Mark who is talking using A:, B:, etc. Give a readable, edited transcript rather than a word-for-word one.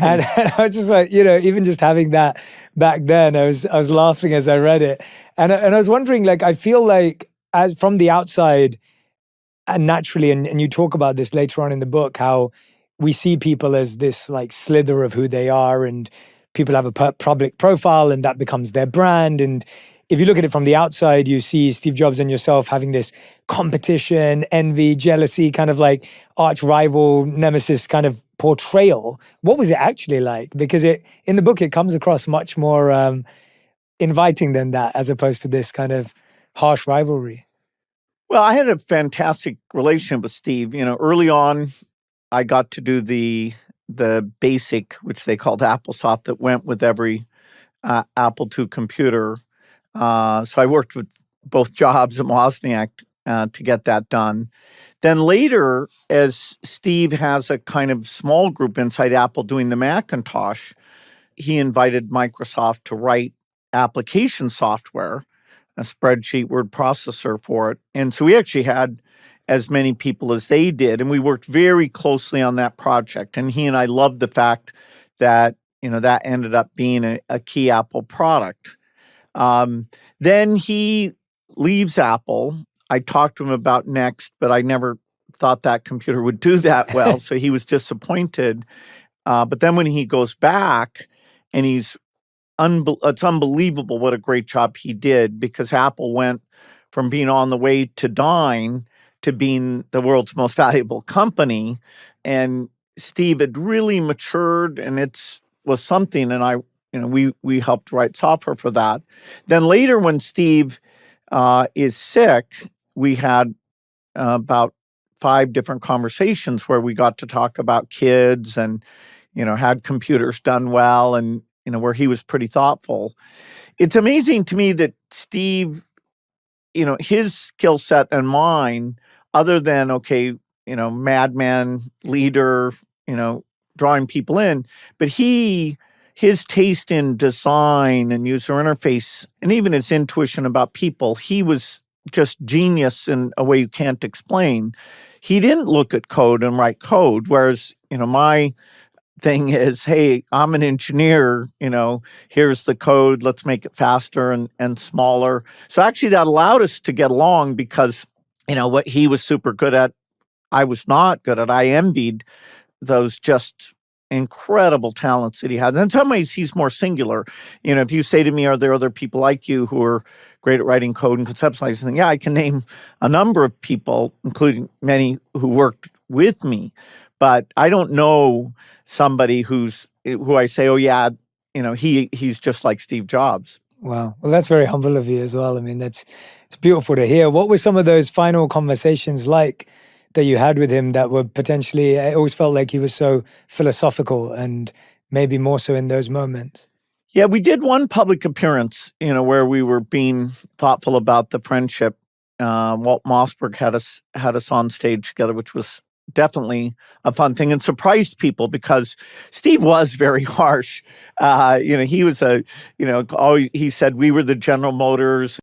A: And I was just like, even just having that back then, I was laughing as I read it. And I was wondering, like, I feel like as from the outside, and naturally, and you talk about this later on in the book, how we see people as this like slither of who they are, and people have a public profile and that becomes their brand. And if you look at it from the outside, you see Steve Jobs and yourself having this competition, envy, jealousy, kind of like arch rival, nemesis kind of portrayal. What was it actually like? Because in the book, it comes across much more inviting than that, as opposed to this kind of harsh rivalry.
B: Well, I had a fantastic relationship with Steve. Early on, I got to do the basic, which they called AppleSoft, that went with every Apple II computer. So I worked with both Jobs and Wozniak to get that done. Then later, as Steve has a kind of small group inside Apple doing the Macintosh, he invited Microsoft to write application software, a spreadsheet word processor for it. And so we actually had as many people as they did, and we worked very closely on that project. And he and I loved the fact that, that ended up being a key Apple product. Then he leaves Apple. I talked to him about Next, but I never thought that computer would do that well, so he was disappointed. But then when he goes back, and it's unbelievable what a great job he did, because Apple went from being on the way to dying to being the world's most valuable company. And Steve had really matured, and was something. And we helped write software for that. Then later, when Steve is sick, we had about 5 different conversations where we got to talk about kids and, had computers done well, and, where he was pretty thoughtful. It's amazing to me that Steve, his skill set and mine, other than, madman, leader, drawing people in, but his taste in design and user interface, and even his intuition about people, he was just genius in a way you can't explain. He didn't look at code and write code, whereas, my thing is, hey, I'm an engineer, here's the code, let's make it faster and smaller. So actually that allowed us to get along, because, what he was super good at, I was not good at. I envied those just incredible talents that he had. In some ways, he's more singular. If you say to me, are there other people like you who are great at writing code and conceptualizing? Yeah, I can name a number of people, including many who worked with me. But I don't know somebody who I say, oh yeah, he's just like Steve Jobs.
A: Wow. Well, that's very humble of you as well. I mean, it's beautiful to hear. What were some of those final conversations like that you had with him that were potentially, I always felt like he was so philosophical, and maybe more so in those moments?
B: Yeah, we did one public appearance, where we were being thoughtful about the friendship. Walt Mossberg had us on stage together, which was definitely a fun thing and surprised people, because Steve was very harsh. He was always, he said we were the General Motors.